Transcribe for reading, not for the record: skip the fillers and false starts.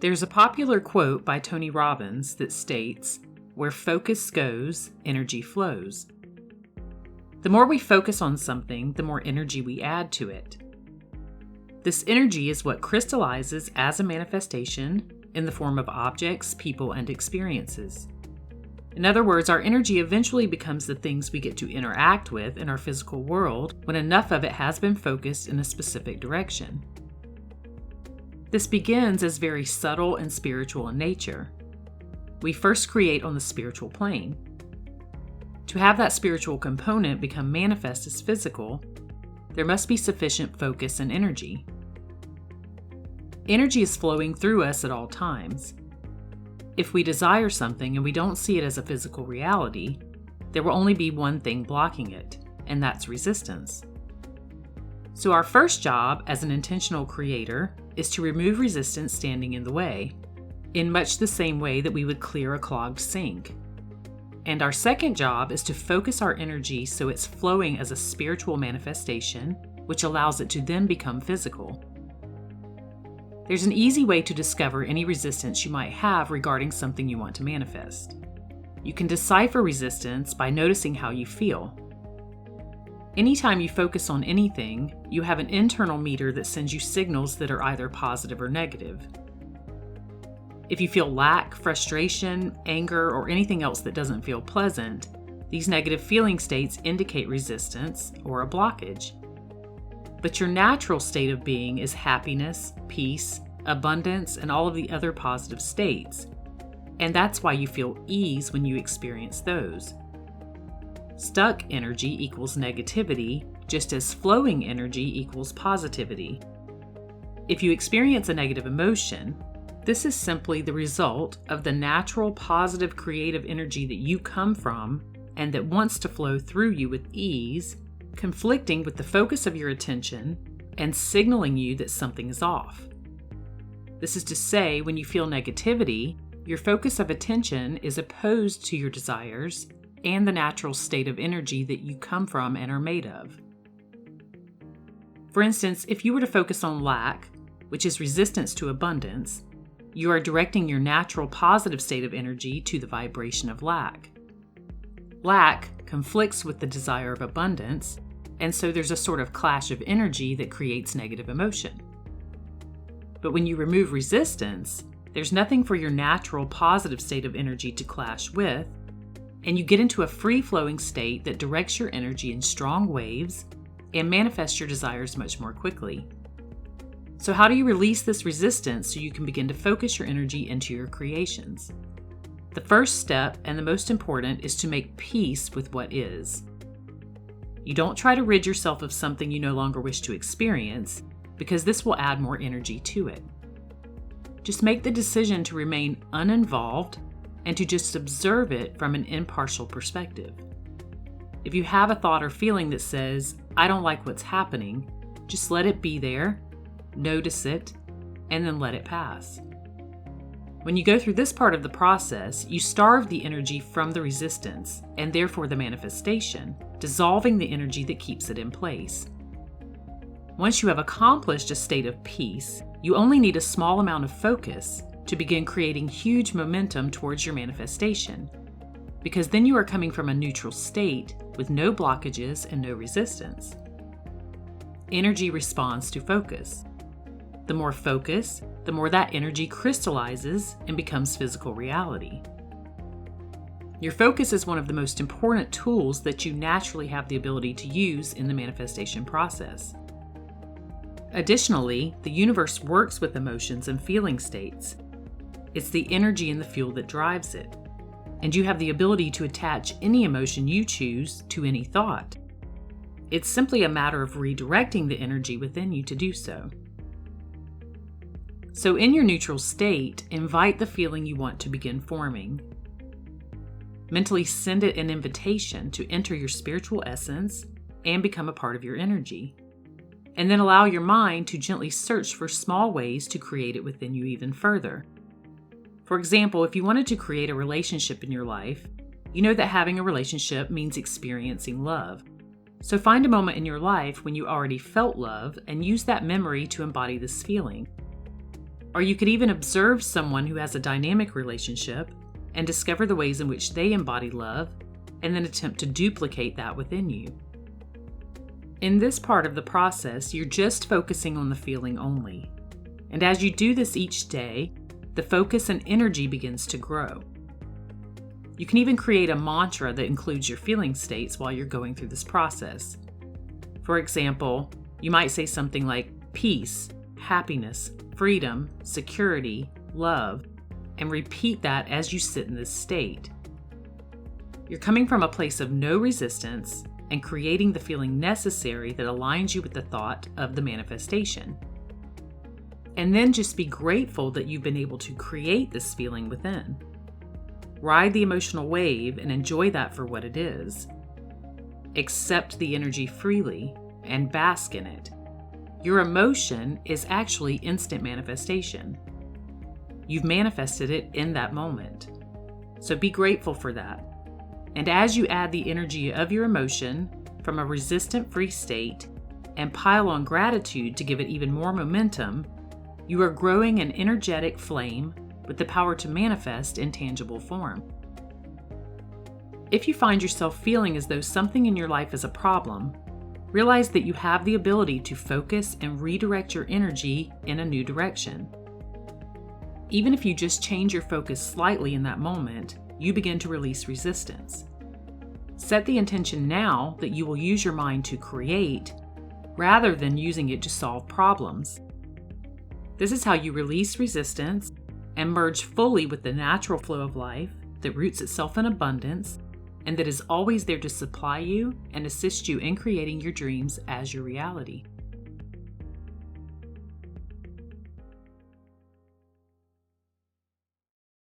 There's a popular quote by Tony Robbins that states, "Where focus goes, energy flows." The more we focus on something, the more energy we add to it. This energy is what crystallizes as a manifestation in the form of objects, people, and experiences. In other words, our energy eventually becomes the things we get to interact with in our physical world when enough of it has been focused in a specific direction. This begins as very subtle and spiritual in nature. We first create on the spiritual plane. To have that spiritual component become manifest as physical, there must be sufficient focus and energy. Energy is flowing through us at all times. If we desire something and we don't see it as a physical reality, there will only be one thing blocking it, and that's resistance. So our first job as an intentional creator is to remove resistance standing in the way, in much the same way that we would clear a clogged sink. And our second job is to focus our energy so it's flowing as a spiritual manifestation, which allows it to then become physical. There's an easy way to discover any resistance you might have regarding something you want to manifest. You can decipher resistance by noticing how you feel. Anytime you focus on anything, you have an internal meter that sends you signals that are either positive or negative. If you feel lack, frustration, anger, or anything else that doesn't feel pleasant, these negative feeling states indicate resistance or a blockage. But your natural state of being is happiness, peace, abundance, and all of the other positive states. And that's why you feel ease when you experience those. Stuck energy equals negativity, just as flowing energy equals positivity. If you experience a negative emotion, this is simply the result of the natural positive creative energy that you come from and that wants to flow through you with ease, conflicting with the focus of your attention and signaling you that something is off. This is to say, when you feel negativity, your focus of attention is opposed to your desires and the natural state of energy that you come from and are made of. For instance, if you were to focus on lack, which is resistance to abundance, you are directing your natural positive state of energy to the vibration of lack. Lack conflicts with the desire of abundance, and so there's a sort of clash of energy that creates negative emotion. But when you remove resistance, there's nothing for your natural positive state of energy to clash with, and you get into a free-flowing state that directs your energy in strong waves and manifests your desires much more quickly. So how do you release this resistance so you can begin to focus your energy into your creations? The first step, and the most important, is to make peace with what is. You don't try to rid yourself of something you no longer wish to experience, because this will add more energy to it. Just make the decision to remain uninvolved and to just observe it from an impartial perspective. If you have a thought or feeling that says, "I don't like what's happening," just let it be there, notice it, and then let it pass. When you go through this part of the process, you starve the energy from the resistance, and therefore the manifestation, dissolving the energy that keeps it in place. Once you have accomplished a state of peace, you only need a small amount of focus to begin creating huge momentum towards your manifestation, because then you are coming from a neutral state with no blockages and no resistance. Energy responds to focus. The more focus, the more that energy crystallizes and becomes physical reality. Your focus is one of the most important tools that you naturally have the ability to use in the manifestation process. Additionally, the universe works with emotions and feeling states. It's the energy and the fuel that drives it, and you have the ability to attach any emotion you choose to any thought. It's simply a matter of redirecting the energy within you to do so. So in your neutral state, invite the feeling you want to begin forming. Mentally send it an invitation to enter your spiritual essence and become a part of your energy. And then allow your mind to gently search for small ways to create it within you even further. For example, if you wanted to create a relationship in your life, you know that having a relationship means experiencing love. So find a moment in your life when you already felt love and use that memory to embody this feeling. Or you could even observe someone who has a dynamic relationship and discover the ways in which they embody love, and then attempt to duplicate that within you. In this part of the process, you're just focusing on the feeling only. And as you do this each day, the focus and energy begins to grow. You can even create a mantra that includes your feeling states while you're going through this process. For example, you might say something like peace, happiness, freedom, security, love, and repeat that as you sit in this state. You're coming from a place of no resistance and creating the feeling necessary that aligns you with the thought of the manifestation. And then just be grateful that you've been able to create this feeling within. Ride the emotional wave and enjoy that for what it is. Accept the energy freely and bask in it. Your emotion is actually instant manifestation. You've manifested it in that moment. So be grateful for that. And as you add the energy of your emotion from a resistant-free state and pile on gratitude to give it even more momentum, you are growing an energetic flame with the power to manifest in tangible form. If you find yourself feeling as though something in your life is a problem, realize that you have the ability to focus and redirect your energy in a new direction. Even if you just change your focus slightly in that moment, you begin to release resistance. Set the intention now that you will use your mind to create, rather than using it to solve problems. This is how you release resistance and merge fully with the natural flow of life that roots itself in abundance and that is always there to supply you and assist you in creating your dreams as your reality.